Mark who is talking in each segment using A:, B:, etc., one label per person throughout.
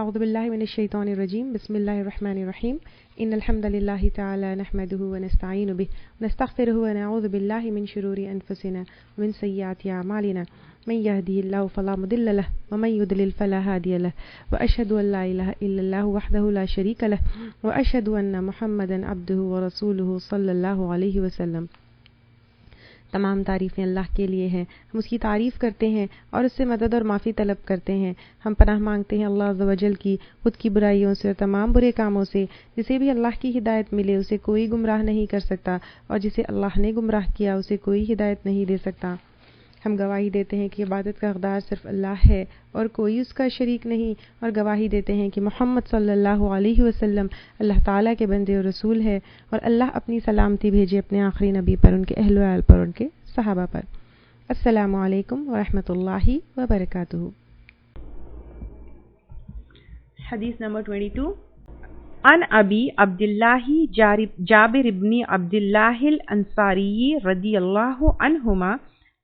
A: أعوذ بالله من الشيطان الرجيم بسم الله الرحمن الرحيم إن الحمد لله تعالى نحمده ونستعين به ونستغفره ونعوذ بالله من شرور أنفسنا ومن سيئات أعمالنا من يهده الله فلا مضل له ومن يضلل فلا هادي له وأشهد أن لا إله إلا الله وحده لا شريك له وأشهد أن محمدا عبده ورسوله صلى الله عليه وسلم۔ تمام تعریفیں اللہ کے لیے ہیں، ہم اس کی تعریف کرتے ہیں اور اس سے مدد اور معافی طلب کرتے ہیں۔ ہم پناہ مانگتے ہیں اللہ عز و جل کی خود کی برائیوں سے اور تمام برے کاموں سے۔ جسے بھی اللہ کی ہدایت ملے اسے کوئی گمراہ نہیں کر سکتا، اور جسے اللہ نے گمراہ کیا اسے کوئی ہدایت نہیں دے سکتا۔ ہم گواہی دیتے ہیں کہ عبادت کا حقدار صرف اللہ ہے اور کوئی اس کا شریک نہیں، اور گواہی دیتے ہیں کہ محمد صلی اللہ علیہ وسلم اللہ تعالیٰ کے بندے اور رسول ہے، اور اللہ اپنی سلامتی بھیجے اپنے آخری نبی پر، ان کے اہل و عیال پر، ان کے صحابہ پر۔ السلام علیکم ورحمۃ اللہ وبرکاتہ۔
B: حدیث نمبر 22 عن ابی عبداللہ جابر بن عبداللہ الانصاری رضی اللہ عنہما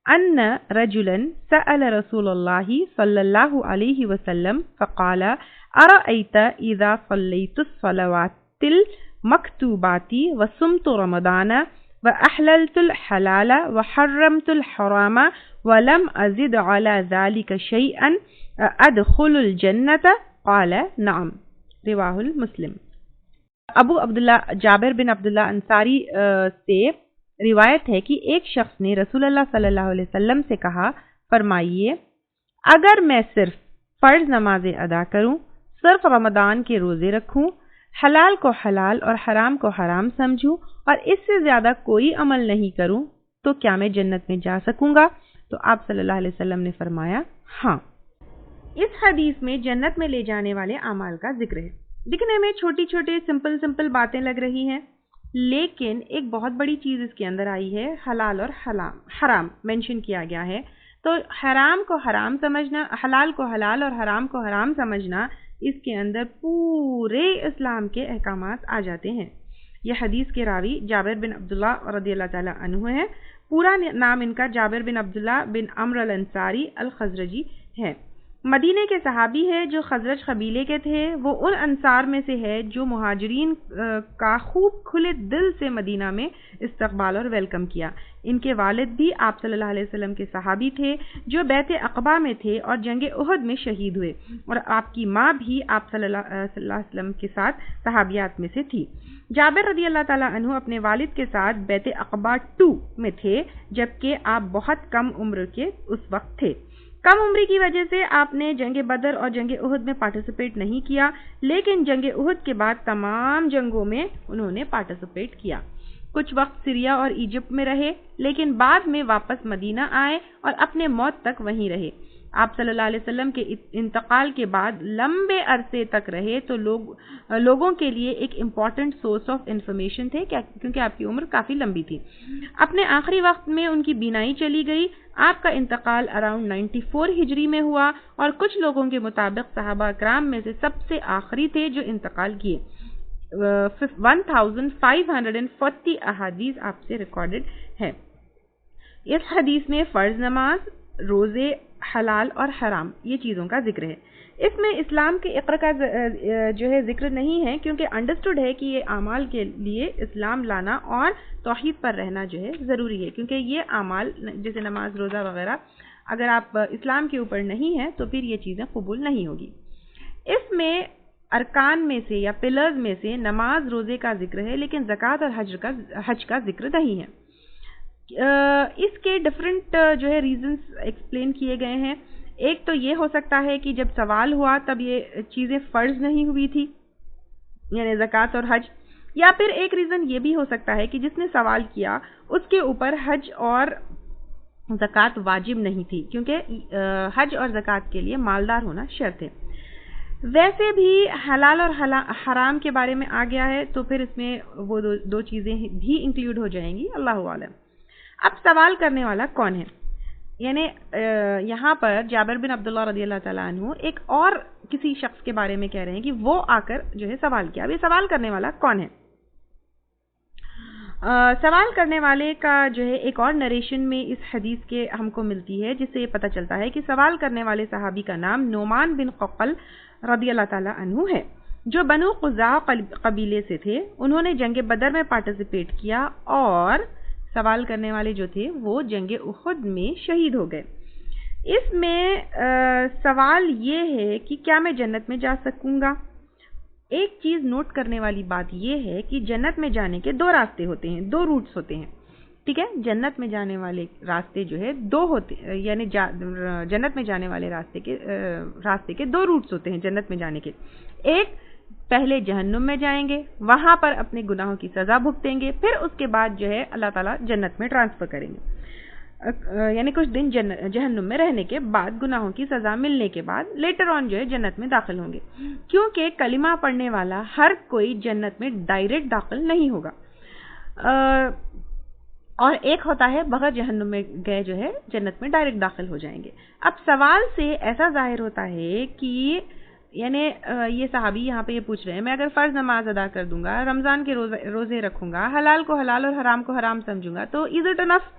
B: ان رجلا سأل رسول اللہ صلی اللہ علیہ وسلم فقال ارأیت اذا صلیت الصلوات المکتوبات وصمت رمضان وأحللت الحلال وحرمت الحرام ولم أزد على ذلك شيئا أدخل الجنة قال نعم رواہ المسلم۔ ابو عبداللہ جابر بن عبداللہ انصاری سے روایت ہے کہ ایک شخص نے رسول اللہ صلی اللہ علیہ وسلم سے کہا، فرمائیے اگر میں صرف فرض نمازیں ادا کروں، صرف رمضان کے روزے رکھوں، حلال کو حلال اور حرام کو حرام سمجھوں اور اس سے زیادہ کوئی عمل نہیں کروں تو کیا میں جنت میں جا سکوں گا؟ تو آپ صلی اللہ علیہ وسلم نے فرمایا ہاں۔ اس حدیث میں جنت میں لے جانے والے اعمال کا ذکر ہے۔ دکھنے میں چھوٹی چھوٹی سمپل باتیں لگ رہی ہیں، لیکن ایک بہت بڑی چیز اس کے اندر آئی ہے، حلال اور حرام مینشن کیا گیا ہے۔ تو حرام کو حرام سمجھنا، حلال کو حلال اور حرام کو حرام سمجھنا، اس کے اندر پورے اسلام کے احکامات آ جاتے ہیں۔ یہ حدیث کے راوی جابر بن عبداللہ رضی اللہ تعالی عنہ ہے۔ پورا نام ان کا جابر بن عبداللہ بن عمرو الانصاری الخزرجی ہے۔ مدینے کے صحابی ہے جو خزرج قبیلے کے تھے۔ وہ ان انصار میں سے ہے جو مہاجرین کا خوب کھلے دل سے مدینہ میں استقبال اور ویلکم کیا۔ ان کے والد بھی آپ صلی اللہ علیہ وسلم کے صحابی تھے جو بیعت عقبہ میں تھے اور جنگ احد میں شہید ہوئے، اور آپ کی ماں بھی آپ صلی اللہ علیہ وسلم کے ساتھ صحابیات میں سے تھی۔ جابر رضی اللہ تعالیٰ عنہ اپنے والد کے ساتھ بیعت عقبہ 2 میں تھے، جبکہ آپ بہت کم عمر کے اس وقت تھے۔ کم عمری کی وجہ سے آپ نے جنگ بدر اور جنگ احد میں پارٹیسپیٹ نہیں کیا، لیکن جنگ احد کے بعد تمام جنگوں میں انہوں نے پارٹیسپیٹ کیا۔ کچھ وقت سیریا اور ایجپٹ میں رہے، لیکن بعد میں واپس مدینہ آئے اور اپنے موت تک وہیں رہے۔ آپ صلی اللہ علیہ وسلم کے انتقال کے بعد لمبے عرصے تک رہے تو لوگوں کے لیے ایک امپورٹنٹ سورس آف انفارمیشن تھے، کیونکہ آپ کی عمر کافی لمبی تھی۔ اپنے آخری وقت میں ان کی بینائی چلی گئی۔ آپ کا انتقال اراؤنڈ 94 ہجری میں ہوا، اور کچھ لوگوں کے مطابق صحابہ کرام میں سے سب سے آخری تھے جو انتقال کیے۔ 1540 احادیث آپ سے ریکارڈڈ ہے۔ اس حدیث میں فرض نماز، روزے، حلال اور حرام یہ چیزوں کا ذکر ہے۔ اس میں اسلام کے اقرا کا جو ہے ذکر نہیں ہے، کیونکہ انڈرسٹوڈ ہے کہ یہ اعمال کے لیے اسلام لانا اور توحید پر رہنا جو ہے ضروری ہے، کیونکہ یہ اعمال جیسے نماز، روزہ وغیرہ اگر آپ اسلام کے اوپر نہیں ہیں تو پھر یہ چیزیں قبول نہیں ہوگی۔ اس میں ارکان میں سے یا پلرز میں سے نماز، روزے کا ذکر ہے، لیکن زکوٰۃ اور حج کا ذکر نہیں ہے۔ اس کے ڈفرینٹ جو ہے ریزنز ایکسپلین کیے گئے ہیں۔ ایک تو یہ ہو سکتا ہے کہ جب سوال ہوا تب یہ چیزیں فرض نہیں ہوئی تھی، یعنی زکوٰۃ اور حج، یا پھر ایک ریزن یہ بھی ہو سکتا ہے کہ جس نے سوال کیا اس کے اوپر حج اور زکوٰۃ واجب نہیں تھی، کیونکہ حج اور زکوٰۃ کے لیے مالدار ہونا شرط ہے۔ ویسے بھی حلال اور حرام کے بارے میں آ گیا ہے تو پھر اس میں وہ دو چیزیں بھی انکلوڈ ہو جائیں گی، اللہ عالم۔ اب سوال کرنے والا کون ہے؟ یعنی یہاں پر جابر بن عبداللہ رضی اللہ تعالیٰ عنہ ایک اور کسی شخص کے بارے میں کہہ رہے ہیں کہ وہ آ کر جو ہے سوال کیا۔ اب یہ سوال کرنے والا کون ہے؟ سوال کرنے والے کا جو ہے ایک اور نریشن میں اس حدیث کے ہم کو ملتی ہے، جس سے یہ پتہ چلتا ہے کہ سوال کرنے والے صحابی کا نام نعمان بن ققل رضی اللہ تعالیٰ عنہ ہے، جو بنو قزاع قبیلے سے تھے۔ انہوں نے جنگ بدر میں پارٹیسپیٹ کیا اور سوال کرنے والے جو تھے وہ جنگ احد میں شہید ہو گئے۔ اس میں سوال یہ ہے کہ کیا میں جنت میں جا سکوں گا؟ ایک چیز نوٹ کرنے والی بات یہ ہے کہ جنت میں جانے کے دو راستے ہوتے ہیں، دو روٹس ہوتے ہیں، ٹھیک ہے؟ جنت میں جانے والے راستے جو ہے دو ہوتے، یعنی جنت میں جانے والے راستے کے دو روٹس ہوتے ہیں جنت میں جانے کے۔ ایک، پہلے جہنم میں جائیں گے، وہاں پر اپنے گناہوں کی سزا بھگتیں گے، پھر اس کے بعد جو ہے اللہ تعالیٰ جنت میں ٹرانسفر کریں گے، یعنی کچھ دن جہنم میں رہنے کے بعد، گناہوں کی سزا ملنے کے بعد لیٹر آن جو ہے جنت میں داخل ہوں گے، کیونکہ کلمہ پڑھنے والا ہر کوئی جنت میں ڈائریکٹ داخل نہیں ہوگا، اور ایک ہوتا ہے بغیر جہنم میں گئے جو ہے جنت میں ڈائریکٹ داخل ہو جائیں گے۔ اب سوال سے ایسا ظاہر ہوتا ہے کہ یعنی یہ صحابی یہاں پہ یہ پوچھ رہے ہیں، میں اگر فرض نماز ادا کر دوں گا، رمضان کے روزے رکھوں گا، حلال کو حلال اور حرام کو حرام سمجھوں گا، تو از اٹ انف؟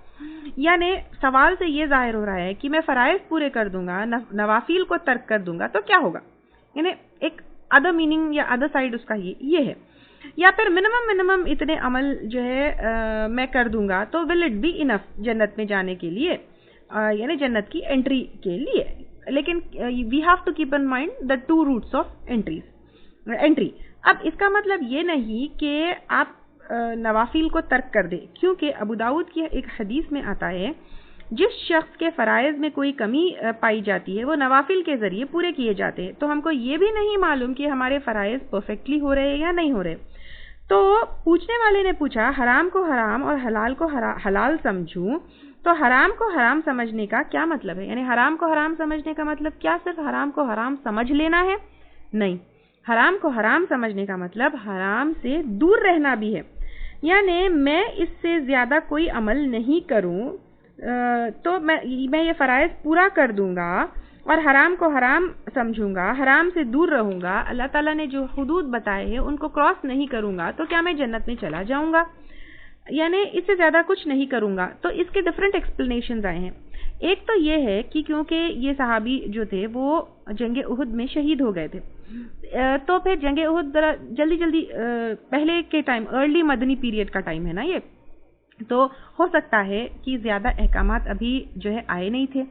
B: یعنی سوال سے یہ ظاہر ہو رہا ہے کہ میں فرائض پورے کر دوں گا، نوافل کو ترک کر دوں گا تو کیا ہوگا؟ یعنی ایک ادر میننگ یا ادر سائڈ اس کا یہ ہے، یا پھر منیمم اتنے عمل جو ہے میں کر دوں گا تو ول اٹ بی انف جنت میں جانے کے لیے، یعنی جنت کی انٹری کے لیے۔ لیکن we have to keep in mind the two routes of entry. اب اس کا مطلب یہ نہیں کہ آپ نوافل کو ترک کر دیں، کیونکہ ابو داؤد کی ایک حدیث میں آتا ہے جس شخص کے فرائض میں کوئی کمی پائی جاتی ہے وہ نوافل کے ذریعے پورے کیے جاتے ہیں، تو ہم کو یہ بھی نہیں معلوم کہ ہمارے فرائض پرفیکٹلی ہو رہے یا نہیں ہو رہے۔ تو پوچھنے والے نے پوچھا حرام کو حرام اور حلال کو حلال سمجھوں، تو حرام کو حرام سمجھنے کا کیا مطلب ہے؟ یعنی حرام کو حرام سمجھنے کا مطلب کیا صرف حرام کو حرام سمجھ لینا ہے؟ نہیں، حرام کو حرام سمجھنے کا مطلب حرام سے دور رہنا بھی ہے، یعنی میں اس سے زیادہ کوئی عمل نہیں کروں، تو میں یہ فرائض پورا کر دوں گا اور حرام کو حرام سمجھوں گا، حرام سے دور رہوں گا، اللہ تعالیٰ نے جو حدود بتائے ہیں ان کو کراس نہیں کروں گا، تو کیا میں جنت میں چلا جاؤں گا؟ یعنی اس سے زیادہ کچھ نہیں کروں گا۔ تو اس کے ڈفرینٹ ایکسپلینیشنز آئے ہیں۔ ایک تو یہ ہے کہ کیونکہ یہ صحابی جو تھے وہ جنگ احد میں شہید ہو گئے تھے، تو پھر جنگ احد ذرا جلدی پہلے کے ٹائم، ارلی مدنی پیریڈ کا ٹائم ہے نا یہ، تو ہو سکتا ہے کہ زیادہ احکامات ابھی جو ہے آئے نہیں تھے،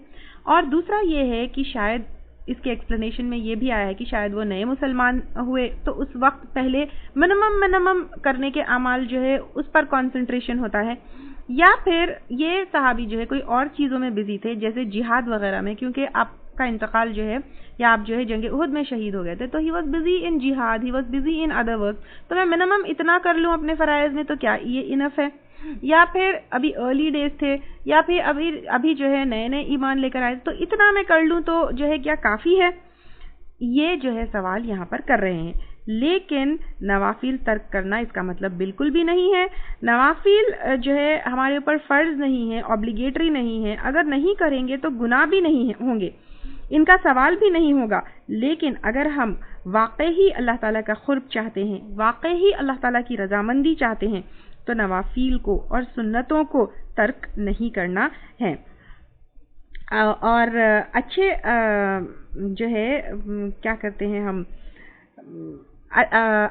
B: اور دوسرا یہ ہے کہ شاید اس کے ایکسپلینیشن میں یہ بھی آیا ہے کہ شاید وہ نئے مسلمان ہوئے تو اس وقت پہلے منیمم کرنے کے اعمال جو ہے اس پر کنسنٹریشن ہوتا ہے، یا پھر یہ صحابی جو ہے کوئی اور چیزوں میں بزی تھے جیسے جہاد وغیرہ میں، کیونکہ آپ کا انتقال جو ہے یا آپ جو ہے جنگ احد میں شہید ہو گئے تھے، تو ہی واز بزی ان جہاد، he was busy in other work, تو میں منیمم اتنا کر لوں اپنے فرائض میں تو کیا یہ انف ہے؟ یا پھر ابھی ارلی ڈیز تھے، یا پھر ابھی جو ہے نئے ایمان لے کر آئے، تو اتنا میں کر لوں تو جو ہے کیا کافی ہے؟ یہ جو ہے سوال یہاں پر کر رہے ہیں، لیکن نوافل ترک کرنا اس کا مطلب بالکل بھی نہیں ہے۔ نوافل جو ہے ہمارے اوپر فرض نہیں ہے، obligatory نہیں ہے، اگر نہیں کریں گے تو گناہ بھی نہیں ہوں گے، ان کا سوال بھی نہیں ہوگا، لیکن اگر ہم واقعی اللہ تعالیٰ کا قرب چاہتے ہیں، واقعی اللہ تعالیٰ کی رضامندی چاہتے ہیں، تو نوافل کو اور سنتوں کو ترک نہیں کرنا ہے۔ اور اچھے جو ہے کیا کرتے ہیں ہم،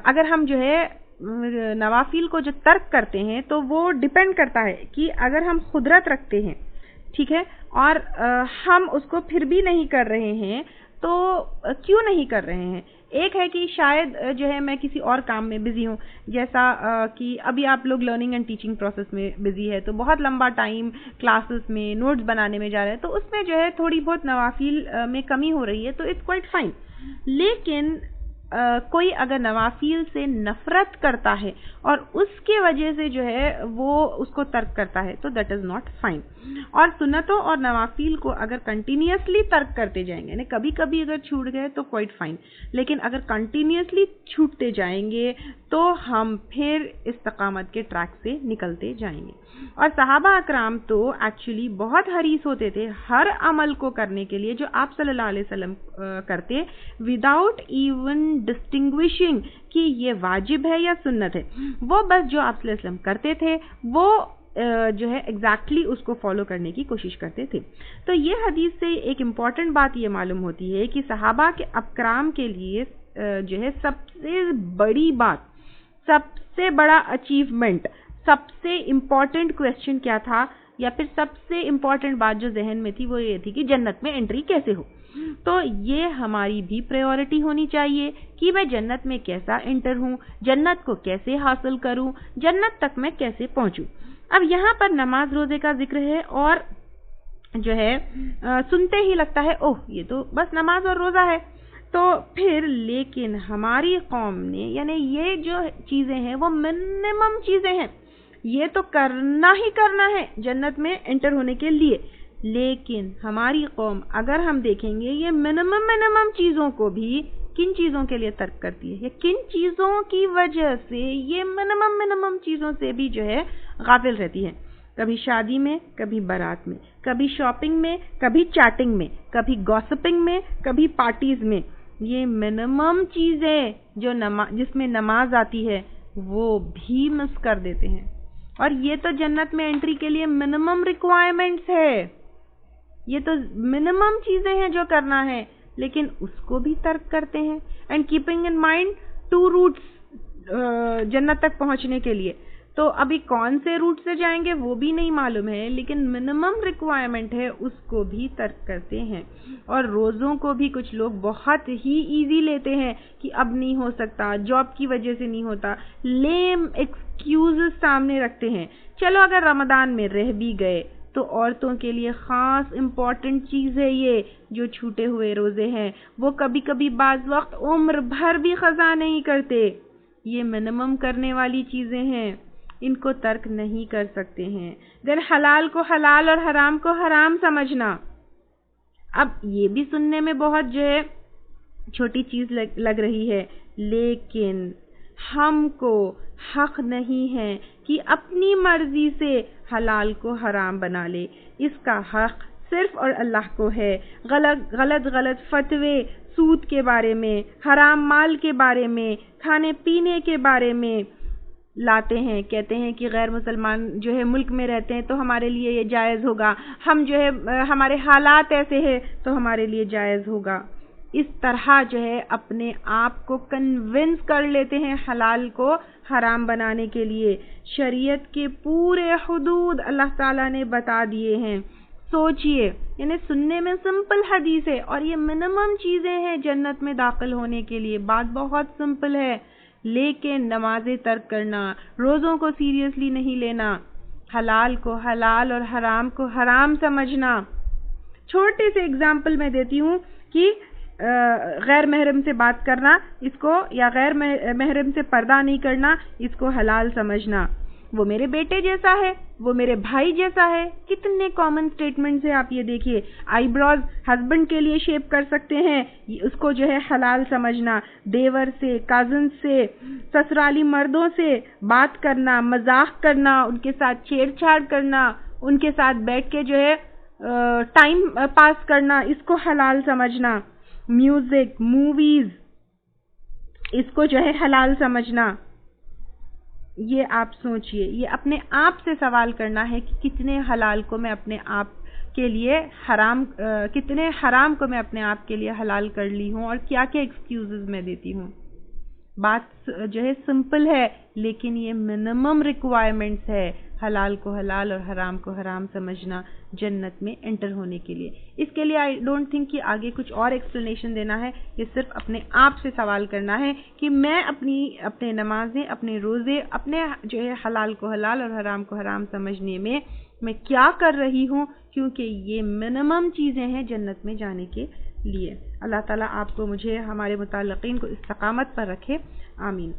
B: اگر ہم جو ہے نوافل کو جو ترک کرتے ہیں تو وہ ڈیپینڈ کرتا ہے کہ اگر ہم قدرت رکھتے ہیں، ٹھیک ہے، اور ہم اس کو پھر بھی نہیں کر رہے ہیں تو کیوں نہیں کر رہے ہیں؟ ایک ہے کہ شاید جو ہے میں کسی اور کام میں بزی ہوں، جیسا کہ ابھی آپ لوگ لرننگ اینڈ ٹیچنگ پروسیس میں بزی ہے تو بہت لمبا ٹائم کلاسز میں نوٹس بنانے میں جا رہے ہیں، تو اس میں جو ہے تھوڑی بہت نوافل میں کمی ہو رہی ہے، تو اٹس کوائٹ فائن۔ لیکن کوئی اگر نوافل سے نفرت کرتا ہے اور اس کی وجہ سے جو ہے وہ اس کو ترک کرتا ہے تو دیٹ از ناٹ فائن۔ اور سنتوں اور نوافل کو اگر کنٹینیوسلی ترک کرتے جائیں گے، یعنی کبھی کبھی اگر چھوٹ گئے تو کوائٹ فائن، لیکن اگر کنٹینیوسلی چھوٹتے جائیں گے تو ہم پھر استقامت کے ٹریک سے نکلتے جائیں گے۔ اور صحابہ اکرام تو ایکچولی بہت حریص ہوتے تھے ہر عمل کو کرنے کے لیے جو آپ صلی اللہ علیہ وسلم کرتے وداؤٹ ایون ڈسٹنگوشنگ کہ یہ واجب ہے یا سنت ہے. وہ بس جو آپ صلی اللہ علیہ وسلم کرتے تھے وہ جو ہے ایگزیکٹلی اس کو فالو کرنے کی کوشش کرتے تھے. تو یہ حدیث سے ایک امپورٹنٹ بات یہ معلوم ہوتی ہے کہ صحابہ کے اکرام کے لیے جو ہے سب سے بڑی بات، سب سے بڑا اچیومنٹ، سب سے امپورٹنٹ کویسچن کیا تھا، یا پھر سب سے امپورٹنٹ بات جو ذہن میں تھی وہ یہ تھی کہ جنت میں انٹری کیسے ہو. تو یہ ہماری بھی پریورٹی ہونی چاہیے کہ میں جنت میں کیسا انٹر ہوں، جنت کو کیسے حاصل کروں، جنت تک میں کیسے پہنچوں. اب یہاں پر نماز روزے کا ذکر ہے اور جو ہے سنتے ہی لگتا ہے اوہ یہ تو بس نماز اور روزہ ہے. تو پھر لیکن ہماری قوم نے یعنی یہ جو چیزیں ہیں وہ منیمم چیزیں ہیں، یہ تو کرنا ہی کرنا ہے جنت میں انٹر ہونے کے لیے. لیکن ہماری قوم اگر ہم دیکھیں گے یہ منیمم چیزوں کو بھی کن چیزوں کے لیے ترک کرتی ہے، یا کن چیزوں کی وجہ سے یہ منیمم چیزوں سے بھی جو ہے غافل رہتی ہے. کبھی شادی میں، کبھی بارات میں، کبھی شاپنگ میں، کبھی چیٹنگ میں، کبھی گوسپنگ میں، کبھی پارٹیز میں. یہ منیمم چیزیں جو جس میں نماز آتی ہے وہ بھی مس کر دیتے ہیں. اور یہ تو جنت میں انٹری کے لیے منیمم ریکوائرمنٹس ہے، یہ تو منیمم چیزیں ہیں جو کرنا ہے، لیکن اس کو بھی ترک کرتے ہیں. And keeping in mind 2 roots جنت تک پہنچنے کے لیے. تو ابھی کون سے روٹ سے جائیں گے وہ بھی نہیں معلوم ہے، لیکن منیمم ریکوائرمنٹ ہے اس کو بھی ترک کرتے ہیں. اور روزوں کو بھی کچھ لوگ بہت ہی ایزی لیتے ہیں کہ اب نہیں ہو سکتا، جاب کی وجہ سے نہیں ہوتا، لیم ایکسکیوزز سامنے رکھتے ہیں. چلو اگر رمضان میں رہ بھی گئے تو عورتوں کے لیے خاص امپورٹنٹ چیز ہے یہ جو چھوٹے ہوئے روزے ہیں، وہ کبھی کبھی بعض وقت عمر بھر بھی قضا نہیں کرتے. یہ منیمم کرنے والی چیزیں ہیں، ان کو ترک نہیں کر سکتے ہیں. دین حلال کو حلال اور حرام کو حرام سمجھنا. اب یہ بھی سننے میں بہت جو ہے چھوٹی چیز لگ رہی ہے، لیکن ہم کو حق نہیں ہے کہ اپنی مرضی سے حلال کو حرام بنا لے. اس کا حق صرف اور اللہ کو ہے. غلط فتوے سود کے بارے میں، حرام مال کے بارے میں، کھانے پینے کے بارے میں لاتے ہیں، کہتے ہیں کہ غیر مسلمان جو ہے ملک میں رہتے ہیں تو ہمارے لیے یہ جائز ہوگا، ہم جو ہے ہمارے حالات ایسے ہیں تو ہمارے لیے جائز ہوگا. اس طرح جو ہے اپنے آپ کو کنونس کر لیتے ہیں حلال کو حرام بنانے کے لیے. شریعت کے پورے حدود اللہ تعالیٰ نے بتا دیے ہیں. سوچئے، یعنی سننے میں سمپل حدیث ہے اور یہ منیمم چیزیں ہیں جنت میں داخل ہونے کے لیے، بات بہت سمپل ہے. لیکن نمازیں ترک کرنا، روزوں کو سیریسلی نہیں لینا، حلال کو حلال اور حرام کو حرام سمجھنا. چھوٹے سے اگزامپل میں دیتی ہوں کہ غیر محرم سے بات کرنا اس کو، یا غیر محرم سے پردہ نہیں کرنا اس کو حلال سمجھنا. وہ میرے بیٹے جیسا ہے، وہ میرے بھائی جیسا ہے. کتنے کامن سٹیٹمنٹس ہیں آپ یہ دیکھیے. آئی براز ہسبینڈ کے لیے شیپ کر سکتے ہیں، اس کو جو ہے حلال سمجھنا. دیور سے، کازن سے، سسرالی مردوں سے بات کرنا، مذاق کرنا، ان کے ساتھ چھیڑ چھاڑ کرنا، ان کے ساتھ بیٹھ کے جو ہے ٹائم پاس کرنا، اس کو حلال سمجھنا. میوزک، موویز، اس کو جو ہے حلال سمجھنا. یہ آپ سوچئے، یہ اپنے آپ سے سوال کرنا ہے کہ کتنے حلال کو میں اپنے آپ کے لیے حرام، کتنے حرام کو میں اپنے آپ کے لیے حلال کر لی ہوں، اور کیا کیا ایکسکیوزز میں دیتی ہوں. بات جو ہے سمپل ہے، لیکن یہ منیمم ریکوائرمنٹس ہے حلال کو حلال اور حرام کو حرام سمجھنا جنت میں انٹر ہونے کے لیے. اس کے لیے آئی ڈونٹ تھنک کہ آگے کچھ اور ایکسپلینیشن دینا ہے. یہ صرف اپنے آپ سے سوال کرنا ہے کہ میں اپنے نمازیں، اپنے روزے، اپنے جو ہے حلال کو حلال اور حرام کو حرام سمجھنے میں کیا کر رہی ہوں، کیونکہ یہ منیمم چیزیں ہیں جنت میں جانے کے لیے. اللہ تعالیٰ آپ کو، مجھے، ہمارے متعلقین کو استقامت پر رکھے. آمین.